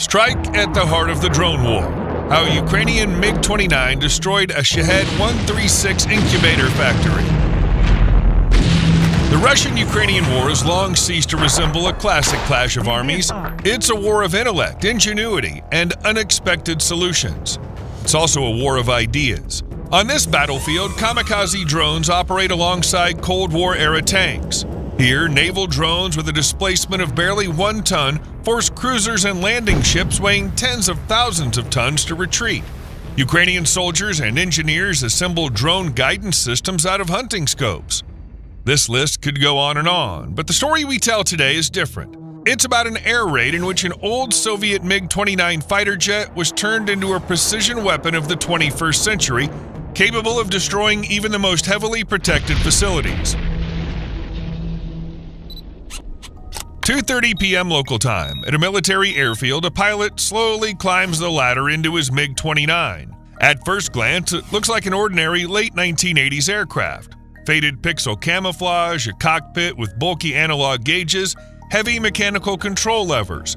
Strike at the heart of the drone war. How Ukrainian MiG-29 destroyed a Shahed-136 incubator factory. The Russian-Ukrainian war has long ceased to resemble a classic clash of armies. It's a war of intellect, ingenuity, and unexpected solutions. It's also a war of ideas. On this battlefield, kamikaze drones operate alongside Cold War-era tanks. Here, naval drones with a displacement of barely 1 ton force cruisers and landing ships weighing tens of thousands of tons to retreat. Ukrainian soldiers and engineers assemble drone guidance systems out of hunting scopes. This list could go on, but the story we tell today is different. It's about an air raid in which an old Soviet MiG-29 fighter jet was turned into a precision weapon of the 21st century, capable of destroying even the most heavily protected facilities. 2:30 p.m. local time. At a military airfield, a pilot slowly climbs the ladder into his MiG-29. At first glance, it looks like an ordinary late 1980s aircraft. Faded pixel camouflage, a cockpit with bulky analog gauges, heavy mechanical control levers.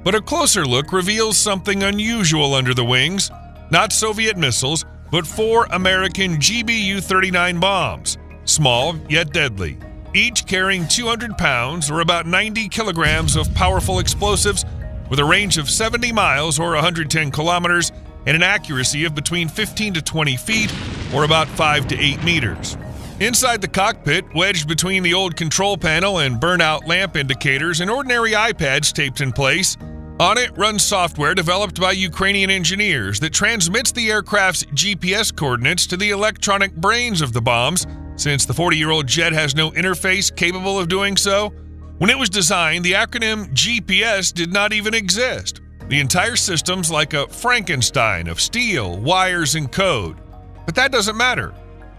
But a closer look reveals something unusual under the wings. Not Soviet missiles, but 4 American GBU-39 bombs. Small, yet deadly. Each carrying 200 pounds or about 90 kilograms of powerful explosives with a range of 70 miles or 110 kilometers and an accuracy of between 15 to 20 feet or about 5 to 8 meters. Inside the cockpit, wedged between the old control panel and burnout lamp indicators and ordinary iPads taped in place, on it runs software developed by Ukrainian engineers that transmits the aircraft's GPS coordinates to the electronic brains of the bombs, since the 40-year-old jet has no interface capable of doing so. When it was designed, the acronym GPS did not even exist. The entire system's like a Frankenstein of steel, wires, and code. But that doesn't matter.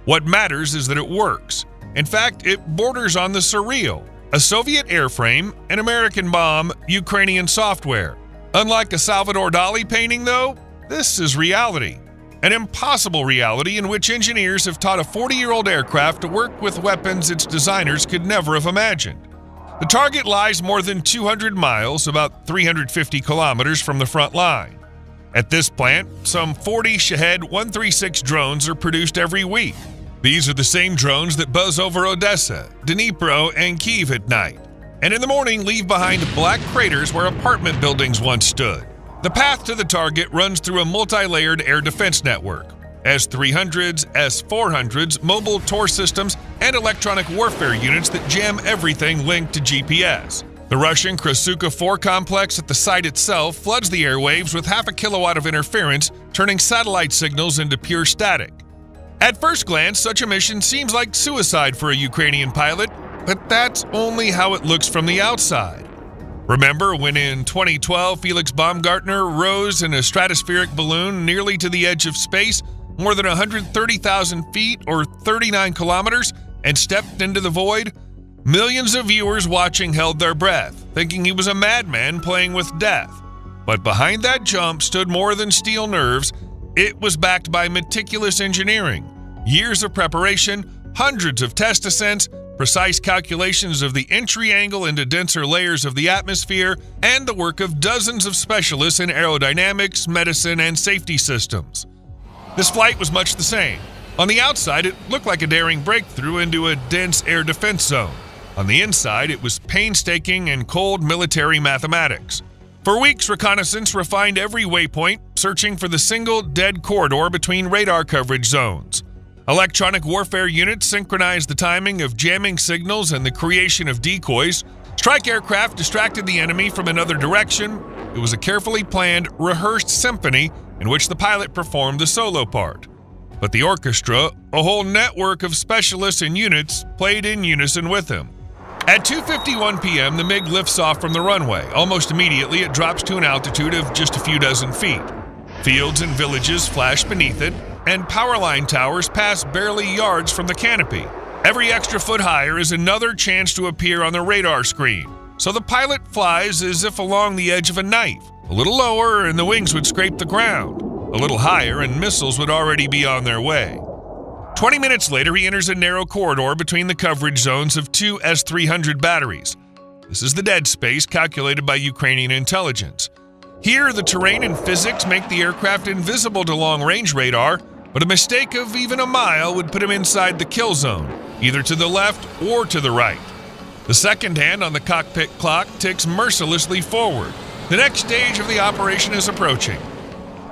What matters is that it works. In fact, it borders on the surreal. A Soviet airframe, an American bomb, Ukrainian software. Unlike a Salvador Dali painting, though, this is reality. An impossible reality in which engineers have taught a 40-year-old aircraft to work with weapons its designers could never have imagined. The target lies more than 200 miles, about 350 kilometers from the front line. At this plant, some 40 Shahed-136 drones are produced every week. These are the same drones that buzz over Odessa, Dnipro, and Kyiv at night, and in the morning leave behind black craters where apartment buildings once stood. The path to the target runs through a multi-layered air defense network. S-300s, S-400s, mobile TOR systems, and electronic warfare units that jam everything linked to GPS. The Russian Krasuka 4 complex at the site itself floods the airwaves with half a kilowatt of interference, turning satellite signals into pure static. At first glance, such a mission seems like suicide for a Ukrainian pilot, but that's only how it looks from the outside. Remember when in 2012 Felix Baumgartner rose in a stratospheric balloon nearly to the edge of space, more than 130,000 feet or 39 kilometers, and stepped into the void? Millions of viewers watching held their breath, thinking he was a madman playing with death. But behind that jump stood more than steel nerves. It was backed by meticulous engineering, years of preparation, hundreds of test ascents, precise calculations of the entry angle into denser layers of the atmosphere, and the work of dozens of specialists in aerodynamics, medicine, and safety systems. This flight was much the same. On the outside, it looked like a daring breakthrough into a dense air defense zone. On the inside, it was painstaking and cold military mathematics. For weeks, reconnaissance refined every waypoint, searching for the single dead corridor between radar coverage zones. Electronic warfare units synchronized the timing of jamming signals and the creation of decoys. Strike aircraft distracted the enemy from another direction. It was a carefully planned, rehearsed symphony in which the pilot performed the solo part. But the orchestra, a whole network of specialists and units, played in unison with him. At 2:51 p.m., the MiG lifts off from the runway. Almost immediately, it drops to an altitude of just a few dozen feet. Fields and villages flash beneath it, and power line towers pass barely yards from the canopy. Every extra foot higher is another chance to appear on the radar screen. So the pilot flies as if along the edge of a knife. A little lower and the wings would scrape the ground. A little higher and missiles would already be on their way. 20 minutes later, he enters a narrow corridor between the coverage zones of 2 S-300 batteries. This is the dead space calculated by Ukrainian intelligence. Here, the terrain and physics make the aircraft invisible to long-range radar, but a mistake of even a mile would put him inside the kill zone, either to the left or to the right. The second hand on the cockpit clock ticks mercilessly forward. The next stage of the operation is approaching.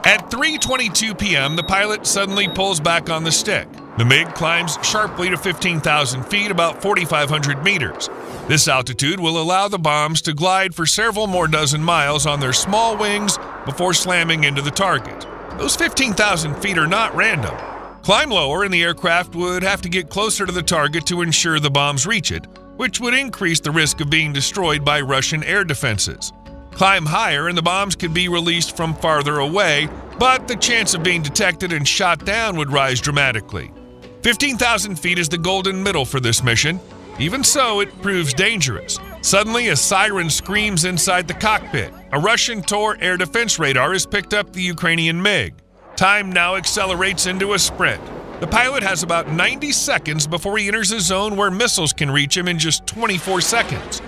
At 3:22 p.m., the pilot suddenly pulls back on the stick. The MiG climbs sharply to 15,000 feet, about 4,500 meters. This altitude will allow the bombs to glide for several more dozen miles on their small wings before slamming into the target. Those 15,000 feet are not random. Climb lower and the aircraft would have to get closer to the target to ensure the bombs reach it, which would increase the risk of being destroyed by Russian air defenses. Climb higher and the bombs could be released from farther away, but the chance of being detected and shot down would rise dramatically. 15,000 feet is the golden middle for this mission. Even so, it proves dangerous. Suddenly, a siren screams inside the cockpit. A Russian Tor air defense radar has picked up the Ukrainian MiG. Time now accelerates into a sprint. The pilot has about 90 seconds before he enters a zone where missiles can reach him in just 24 seconds.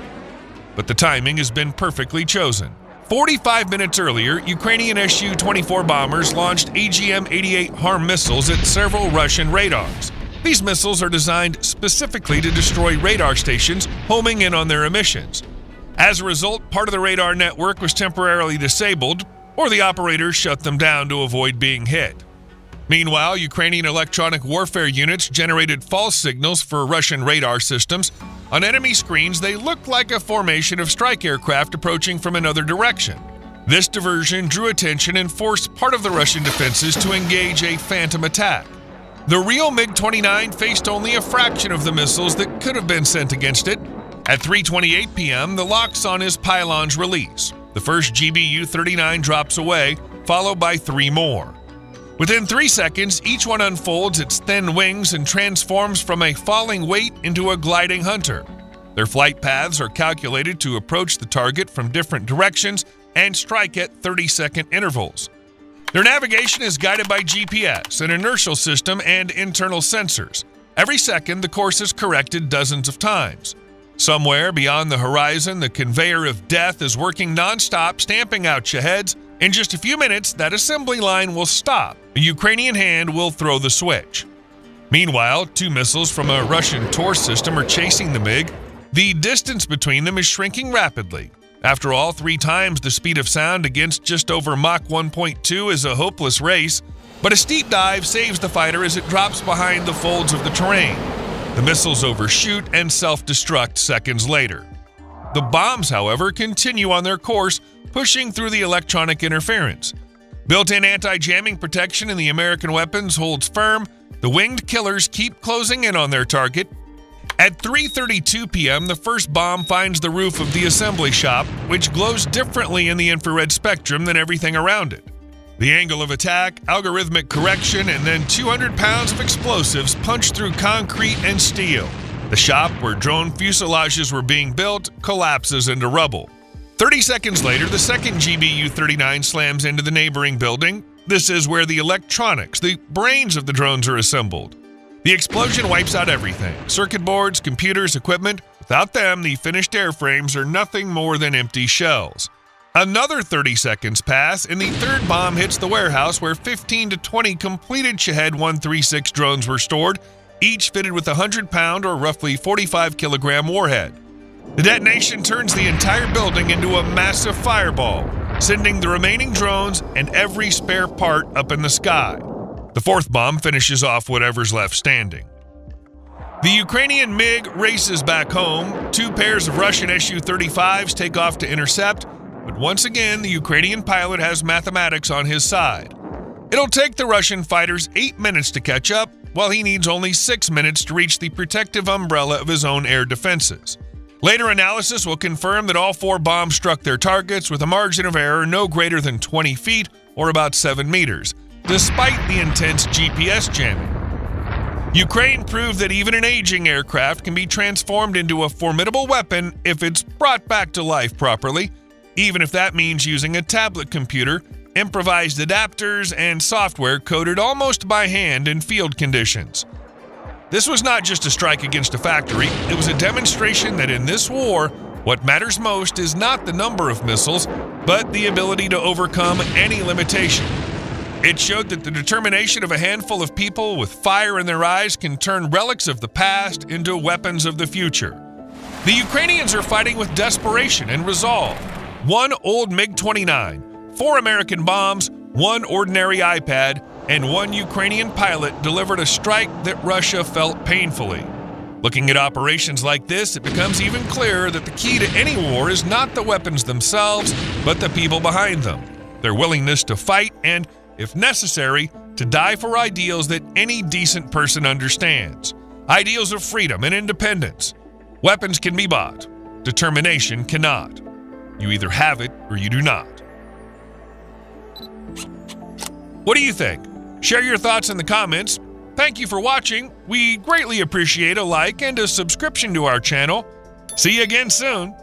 But the timing has been perfectly chosen. 45 minutes earlier, Ukrainian Su-24 bombers launched AGM-88 HARM missiles at several Russian radars. These missiles are designed specifically to destroy radar stations, homing in on their emissions. As a result, part of the radar network was temporarily disabled, or the operators shut them down to avoid being hit. Meanwhile, Ukrainian electronic warfare units generated false signals for Russian radar systems. On enemy screens, they looked like a formation of strike aircraft approaching from another direction. This diversion drew attention and forced part of the Russian defenses to engage a phantom attack. The real MiG-29 faced only a fraction of the missiles that could have been sent against it. At 3:28 p.m., the locks on his pylons release. The first GBU-39 drops away, followed by 3 more. Within 3 seconds, each one unfolds its thin wings and transforms from a falling weight into a gliding hunter. Their flight paths are calculated to approach the target from different directions and strike at 30-second intervals. Their navigation is guided by GPS, an inertial system, and internal sensors. Every second, the course is corrected dozens of times. Somewhere beyond the horizon, the conveyor of death is working non-stop, stamping out Shaheeds. In just a few minutes, that assembly line will stop. A Ukrainian hand will throw the switch. Meanwhile, 2 missiles from a Russian Tor system are chasing the MiG. The distance between them is shrinking rapidly. After all, 3 times the speed of sound against just over Mach 1.2 is a hopeless race, but a steep dive saves the fighter as it drops behind the folds of the terrain. The missiles overshoot and self-destruct seconds later. The bombs, however, continue on their course, pushing through the electronic interference. Built-in anti-jamming protection in the American weapons holds firm. The winged killers keep closing in on their target. At 3:32 p.m., the first bomb finds the roof of the assembly shop, which glows differently in the infrared spectrum than everything around it. The angle of attack, algorithmic correction, and then 200 pounds of explosives punch through concrete and steel. The shop, where drone fuselages were being built, collapses into rubble. 30 seconds later, the second GBU-39 slams into the neighboring building. This is where the electronics, the brains of the drones, are assembled. The explosion wipes out everything: circuit boards, computers, equipment. Without them, the finished airframes are nothing more than empty shells. Another 30 seconds pass, and the third bomb hits the warehouse where 15 to 20 completed Shahed 136 drones were stored, each fitted with a 100-pound or roughly 45-kilogram warhead. The detonation turns the entire building into a massive fireball, sending the remaining drones and every spare part up in the sky. The fourth bomb finishes off whatever's left standing. The Ukrainian MiG races back home. 2 pairs of Russian Su-35s take off to intercept, but once again, the Ukrainian pilot has mathematics on his side. It'll take the Russian fighters 8 minutes to catch up, while he needs only 6 minutes to reach the protective umbrella of his own air defenses. Later analysis will confirm that all 4 bombs struck their targets with a margin of error no greater than 20 feet or about 7 meters, despite the intense GPS jamming. Ukraine proved that even an aging aircraft can be transformed into a formidable weapon if it's brought back to life properly, even if that means using a tablet computer, improvised adapters, and software coded almost by hand in field conditions. This was not just a strike against a factory, it was a demonstration that in this war, What matters most is not the number of missiles, but the ability to overcome any limitation. It showed that the determination of a handful of people with fire in their eyes can turn relics of the past into weapons of the future. The Ukrainians are fighting with desperation and resolve. One old MiG-29, 4 American bombs, 1 ordinary iPad, and 1 Ukrainian pilot delivered a strike that Russia felt painfully. Looking at operations like this, it becomes even clearer that the key to any war is not the weapons themselves, but the people behind them. Their willingness to fight and, if necessary, to die for ideals that any decent person understands. Ideals of freedom and independence. Weapons can be bought. Determination cannot. You either have it or you do not. What do you think? Share your thoughts in the comments. Thank you for watching. We greatly appreciate a like and a subscription to our channel. See you again soon.